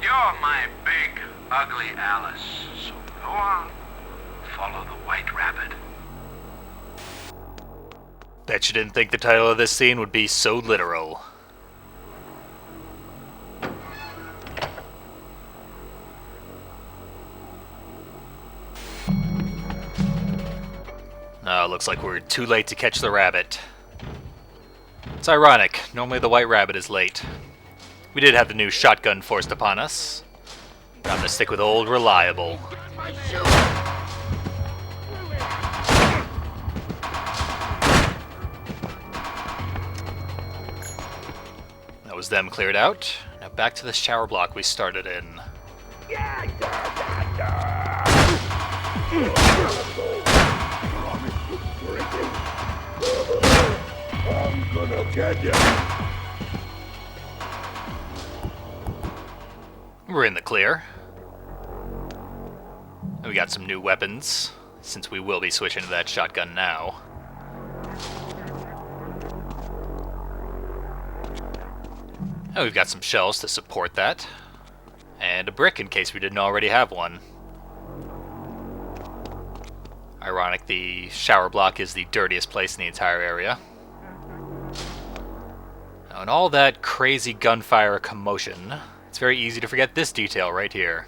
You're my big, ugly Alice, so go on. Follow the White Rabbit. Bet you didn't think the title of this scene would be so literal. No, looks like we're too late to catch the rabbit. It's ironic, normally the White Rabbit is late. We did have the new shotgun forced upon us. But I'm gonna stick with old reliable. That was them cleared out. Now back to the shower block we started in. I'm gonna get you. We're in the clear. We got some new weapons, since we will be switching to that shotgun now. And we've got some shells to support that. And a brick in case we didn't already have one. Ironic, the shower block is the dirtiest place in the entire area. Now, in all that crazy gunfire commotion, it's very easy to forget this detail right here.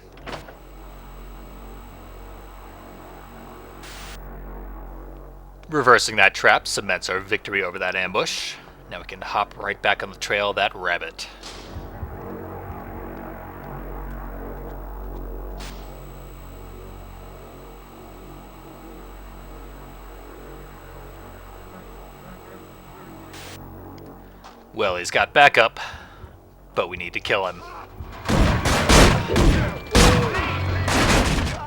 Reversing that trap cements our victory over that ambush. Now we can hop right back on the trail of that rabbit. Well, he's got backup, but we need to kill him.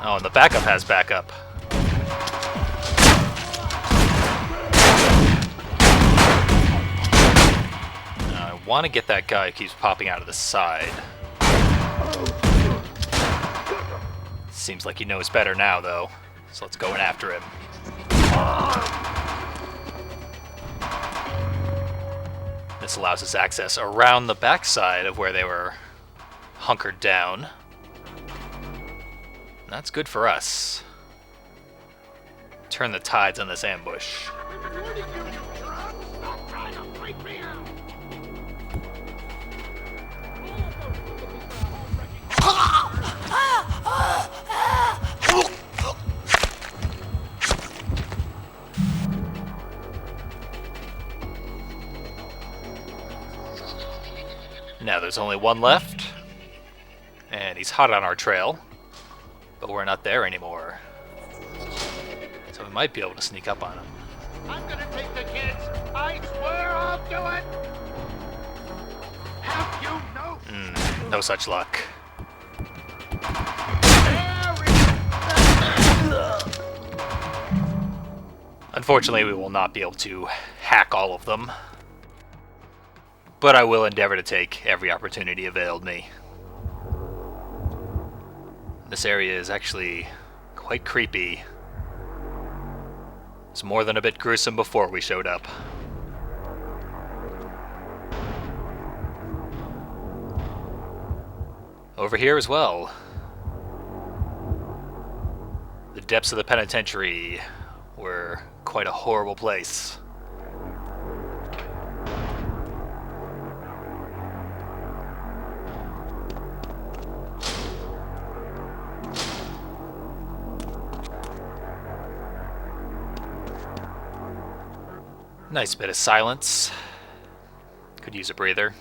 Oh, and the backup has backup. I want to get that guy who keeps popping out of the side. Seems like he knows better now, though, so let's go in after him. This allows us access around the backside of where they were hunkered down. That's good for us. Turn the tides on this ambush. Now there's only one left, and he's hot on our trail, but we're not there anymore. So we might be able to sneak up on him. I'm gonna take the kids. I swear I'll do it. Have you no? No such luck. Unfortunately, we will not be able to hack all of them. But I will endeavor to take every opportunity availed me. This area is actually quite creepy. It's more than a bit gruesome before we showed up. Over here as well. The depths of the penitentiary were quite a horrible place. Nice bit of silence. Could use a breather.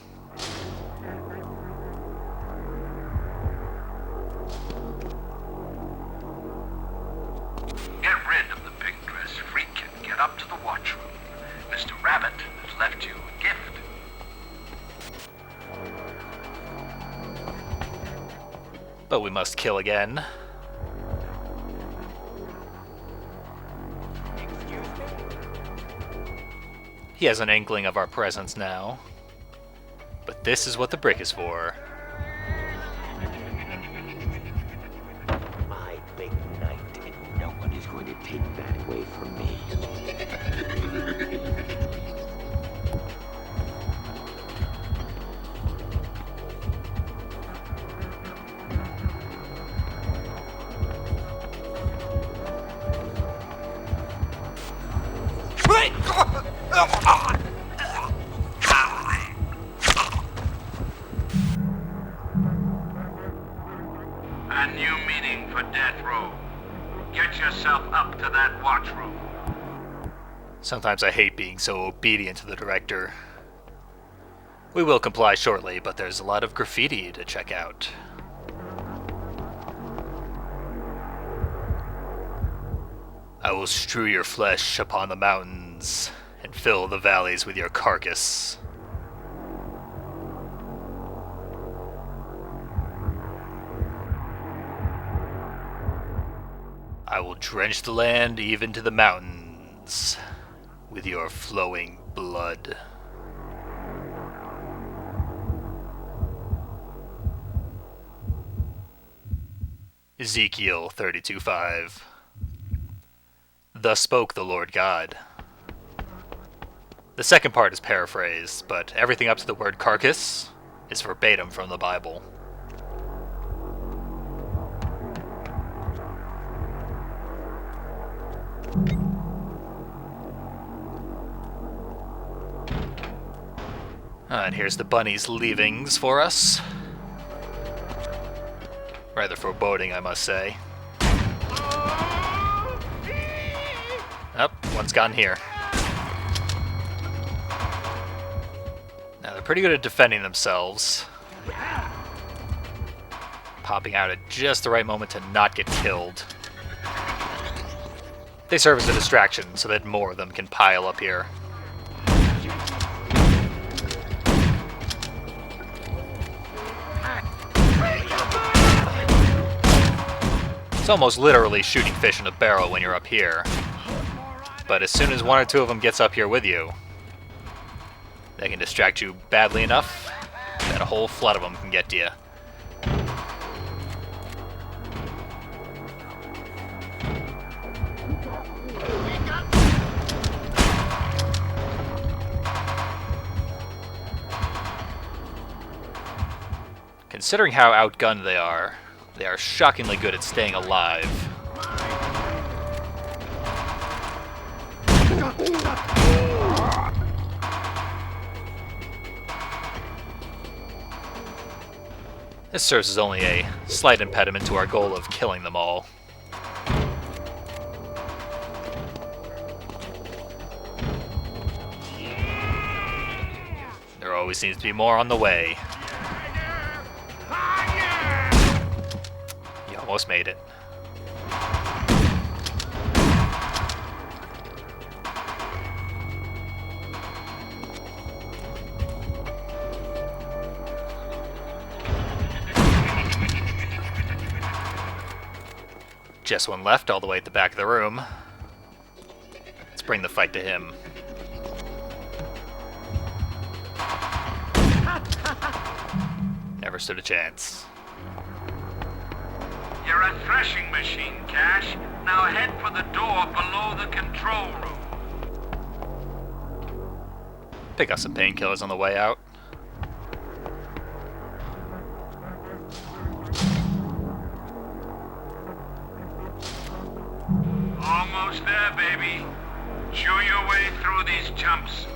Get rid of the pink dress freak and get up to the watchroom. Mr. Rabbit has left you a gift. But we must kill again. He has an inkling of our presence now. But this is what the brick is for. My big night, and no one is going to take that away from me. And new meaning for death row. Get yourself up to that watch room. Sometimes I hate being so obedient to the director. We will comply shortly, but there's a lot of graffiti to check out. I will strew your flesh upon the mountains and fill the valleys with your carcass. I will drench the land even to the mountains with your flowing blood. Ezekiel 32:5. Thus spoke the Lord God. The second part is paraphrased, but everything up to the word carcass is verbatim from the Bible. And here's the bunny's leavings for us. Rather foreboding, I must say. Oh, one's gone here. Now, they're pretty good at defending themselves. Popping out at just the right moment to not get killed. They serve as a distraction so that more of them can pile up here. It's almost literally shooting fish in a barrel when you're up here. But as soon as one or two of them gets up here with you, they can distract you badly enough that a whole flood of them can get to you. Considering how outgunned they are shockingly good at staying alive. This serves as only a slight impediment to our goal of killing them all. There always seems to be more on the way. You almost made it. Just one left, all the way at the back of the room. Let's bring the fight to him. Never stood a chance. You're a threshing machine, Cash. Now head for the door below the control room. Pick up some painkillers on the way out. Almost there, baby. Chew your way through these jumps.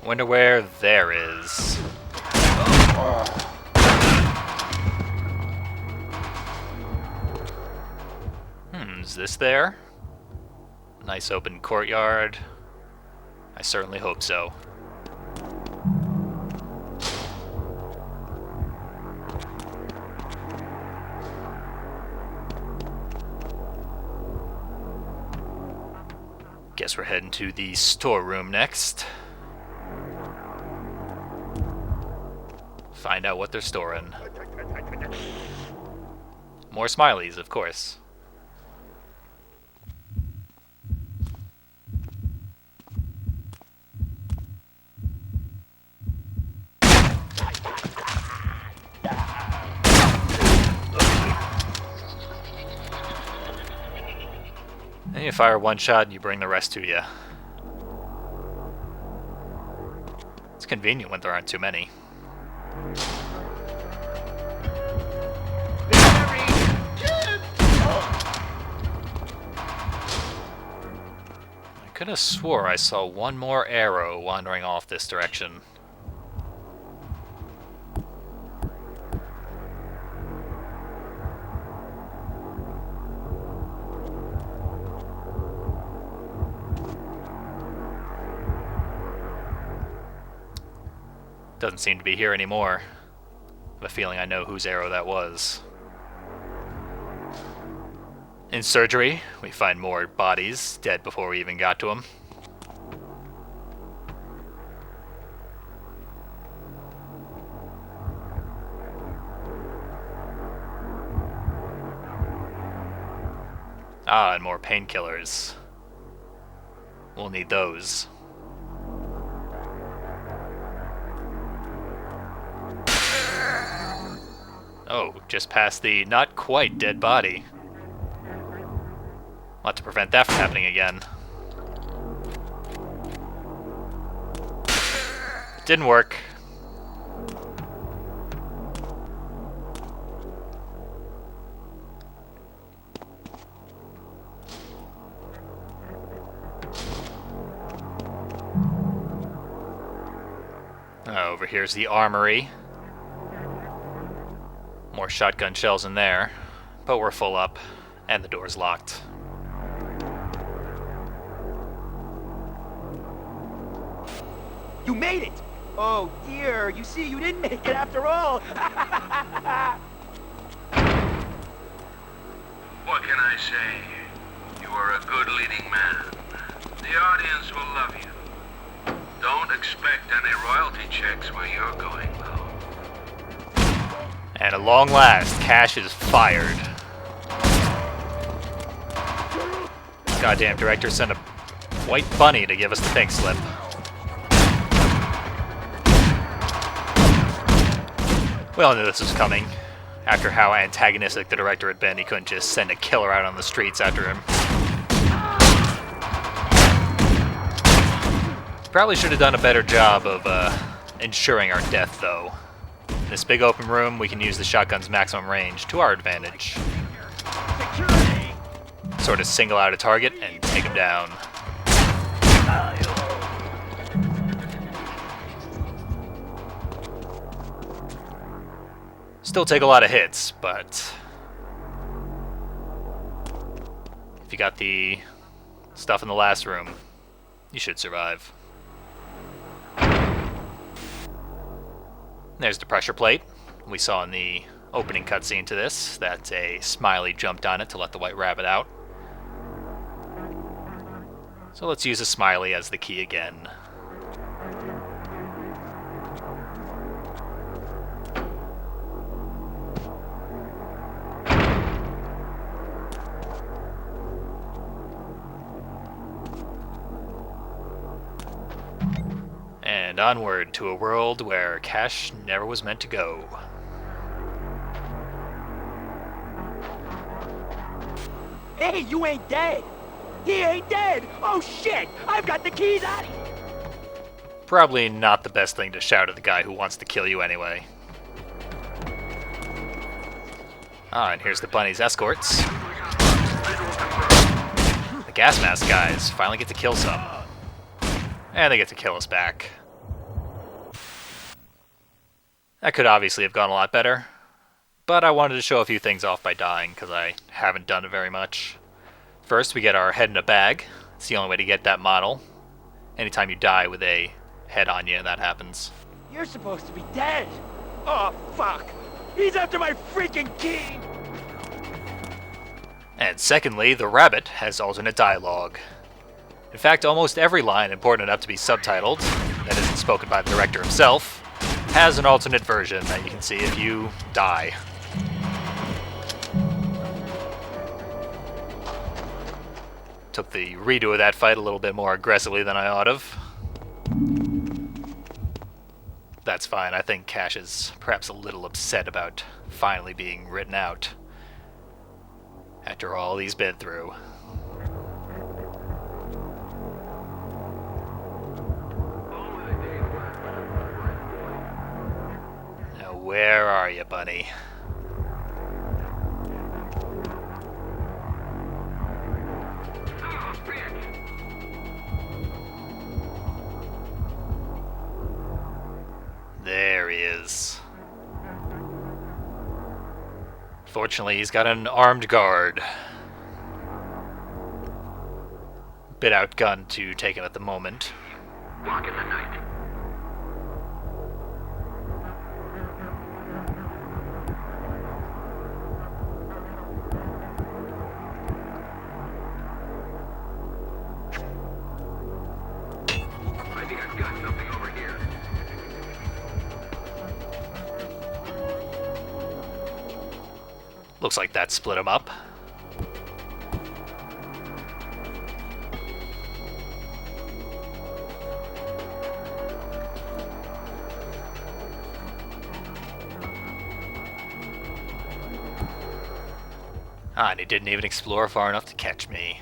Wonder where there is. Is this there? Nice open courtyard. I certainly hope so. Guess we're heading to the storeroom next. Find out what they're storing. More smileys, of course. And you fire one shot and you bring the rest to you. It's convenient when there aren't too many. I could have swore I saw one more arrow wandering off this direction. Doesn't seem to be here anymore. I have a feeling I know whose arrow that was. In surgery, we find more bodies, dead before we even got to them. Ah, and more painkillers. We'll need those. Oh, just past the not quite dead body. I'll have to prevent that from happening again. Didn't work. Over here's the armory. More shotgun shells in there, but we're full up, and the door's locked. You made it! Oh dear, you see, you didn't make it after all! What can I say? You are a good leading man. The audience will love you. Don't expect any royalty checks where you're going, though. And at long last, Cash is fired. Goddamn director sent a white bunny to give us the pink slip. We all knew this was coming. After how antagonistic the director had been, he couldn't just send a killer out on the streets after him. Probably should have done a better job of ensuring our death, though. In this big open room, we can use the shotgun's maximum range to our advantage. Security! Sort of single out a target and take him down. Still take a lot of hits, but if you got the stuff in the last room, you should survive. There's the pressure plate. We saw in the opening cutscene to this that a Smiley jumped on it to let the White Rabbit out. So let's use a Smiley as the key again. And onward to a world where Cash never was meant to go. Hey, you ain't dead! He ain't dead! Oh shit! I've got the keys out! Probably not the best thing to shout at the guy who wants to kill you anyway. Ah, and here's the bunny's escorts. The gas mask guys finally get to kill some. And they get to kill us back. That could obviously have gone a lot better, but I wanted to show a few things off by dying, because I haven't done it very much. First, we get our head in a bag. It's the only way to get that model. Anytime you die with a head on you, that happens. You're supposed to be dead! Oh, fuck! He's after my freaking key! And secondly, the rabbit has alternate dialogue. In fact, almost every line important enough to be subtitled, that isn't spoken by the director himself, has an alternate version that you can see if you die. Took the redo of that fight a little bit more aggressively than I ought have. That's fine. I think Cash is perhaps a little upset about finally being written out. After all he's been through. Now where are you, bunny? There he is. Fortunately, he's got an armed guard. Bit outgunned to take him at the moment. Walk in the night. Looks like that split him up. Ah, and he didn't even explore far enough to catch me.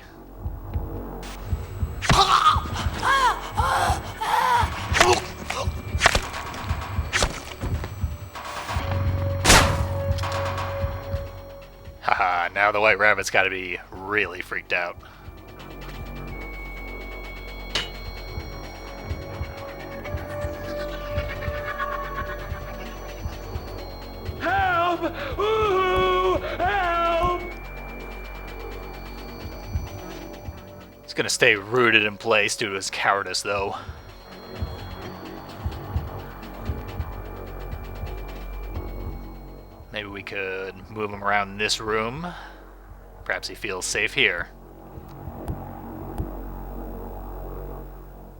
Haha, now the white rabbit's gotta be really freaked out. Help! Ooh, help! He's gonna stay rooted in place due to his cowardice, though. Maybe we could move him around this room. Perhaps he feels safe here.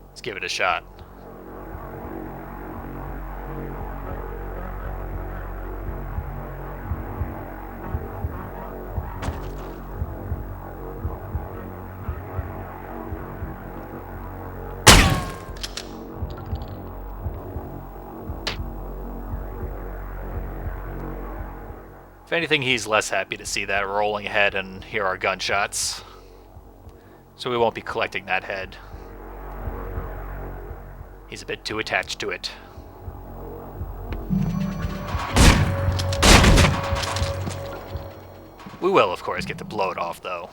Let's give it a shot. If anything, he's less happy to see that rolling ahead and hear our gunshots. So we won't be collecting that head. He's a bit too attached to it. We will, of course, get to blow it off, though.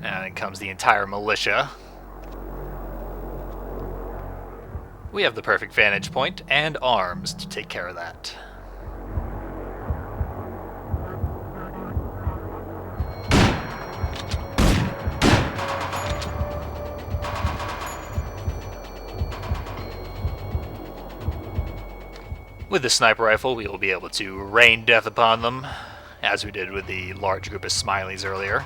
And then comes the entire militia. We have the perfect vantage point and arms to take care of that. With the sniper rifle, we will be able to rain death upon them, as we did with the large group of Smileys earlier.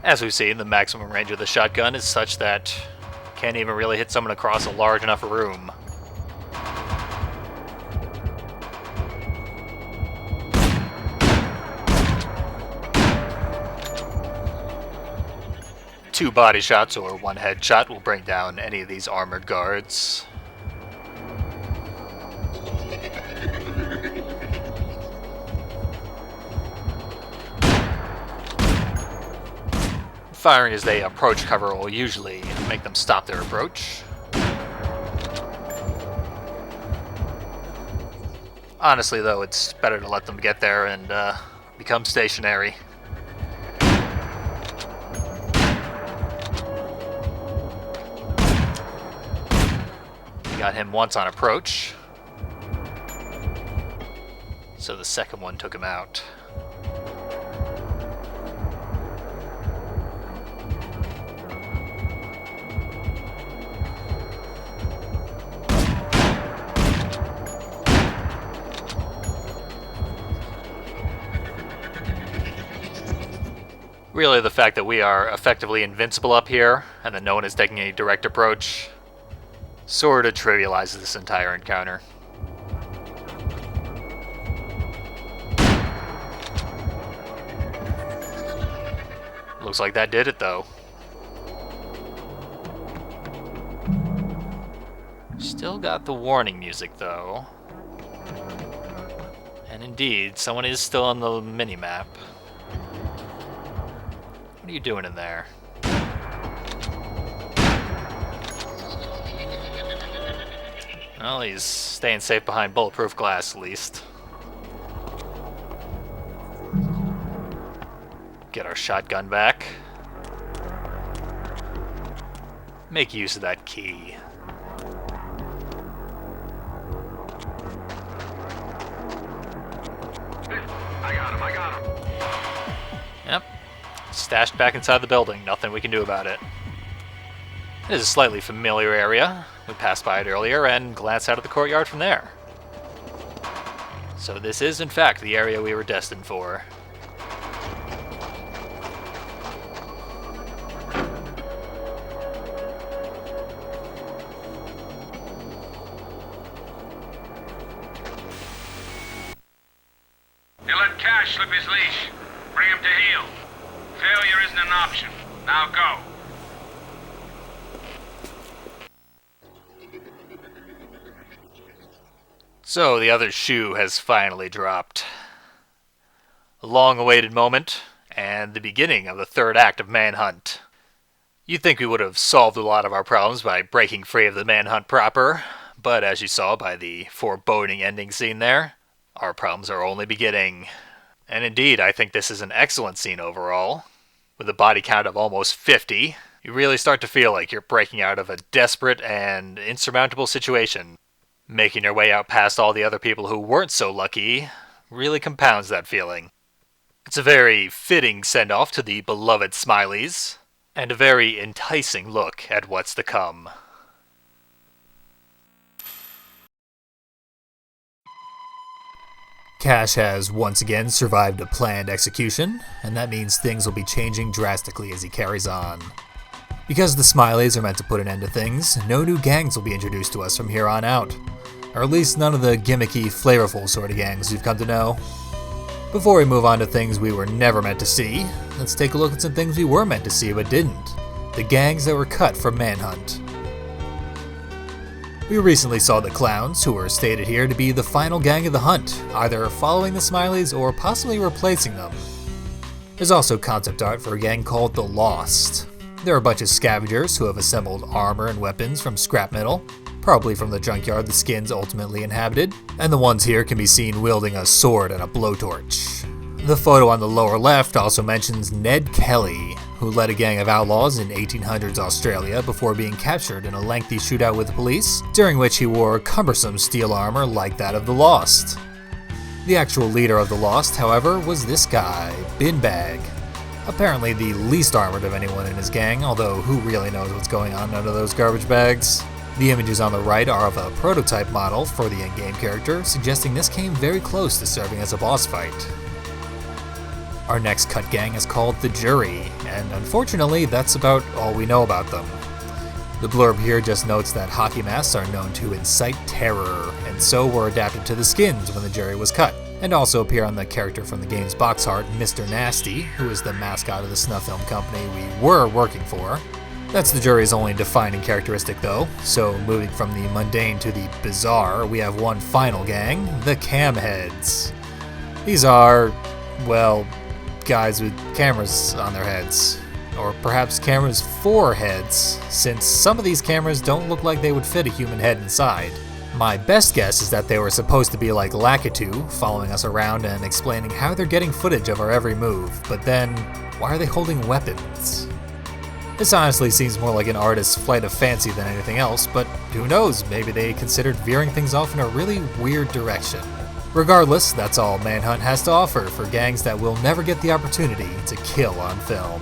As we've seen, the maximum range of the shotgun is such that can't even really hit someone across a large enough room. Two body shots or one headshot will bring down any of these armored guards. Firing as they approach cover will usually make them stop their approach. Honestly, though, it's better to let them get there and become stationary. We got him once on approach, so the second one took him out. Really, the fact that we are effectively invincible up here, and that no one is taking a direct approach, sort of trivializes this entire encounter. Looks like that did it, though. Still got the warning music, though. And indeed, someone is still on the mini-map. What are you doing in there? Well, he's staying safe behind bulletproof glass, at least. Get our shotgun back. Make use of that key. I got him. Yep. Stashed back inside the building. Nothing we can do about it. It is a slightly familiar area. We passed by it earlier and glanced out of the courtyard from there. So this is, in fact, the area we were destined for. You let Cash slip his leash. Bring him to heel. Failure isn't an option. Now go. So the other shoe has finally dropped. A long-awaited moment, and the beginning of the third act of Manhunt. You'd think we would have solved a lot of our problems by breaking free of the Manhunt proper, but as you saw by the foreboding ending scene there, our problems are only beginning. And indeed, I think this is an excellent scene overall. With a body count of almost 50, you really start to feel like you're breaking out of a desperate and insurmountable situation. Making your way out past all the other people who weren't so lucky really compounds that feeling. It's a very fitting send-off to the beloved Smileys, and a very enticing look at what's to come. Cash has once again survived a planned execution, and that means things will be changing drastically as he carries on. Because the Smileys are meant to put an end to things, no new gangs will be introduced to us from here on out. Or at least none of the gimmicky, flavorful sort of gangs we've come to know. Before we move on to things we were never meant to see, let's take a look at some things we were meant to see but didn't. The gangs that were cut from Manhunt. We recently saw the Clowns, who were stated here to be the final gang of the hunt, either following the Smileys or possibly replacing them. There's also concept art for a gang called the Lost. They're a bunch of scavengers who have assembled armor and weapons from scrap metal, probably from the junkyard the skins ultimately inhabited, and the ones here can be seen wielding a sword and a blowtorch. The photo on the lower left also mentions Ned Kelly, who led a gang of outlaws in 1800s Australia before being captured in a lengthy shootout with the police, during which he wore cumbersome steel armor like that of the Lost. The actual leader of the Lost, however, was this guy, Binbag. Apparently the least armored of anyone in his gang, although who really knows what's going on under those garbage bags. The images on the right are of a prototype model for the in-game character, suggesting this came very close to serving as a boss fight. Our next cut gang is called the Jury, and unfortunately that's about all we know about them. The blurb here just notes that hockey masks are known to incite terror, and so were adapted to the skins when the Jury was cut, and also appear on the character from the game's box art, Mr. Nasty, who is the mascot of the snuff film company we were working for. That's the Jury's only defining characteristic though, so moving from the mundane to the bizarre, we have one final gang, the Camheads. These are, well, guys with cameras on their heads. Or perhaps cameras for heads, since some of these cameras don't look like they would fit a human head inside. My best guess is that they were supposed to be like Lakitu, following us around and explaining how they're getting footage of our every move, but then, why are they holding weapons? This honestly seems more like an artist's flight of fancy than anything else, but who knows, maybe they considered veering things off in a really weird direction. Regardless, that's all Manhunt has to offer for gangs that will never get the opportunity to kill on film.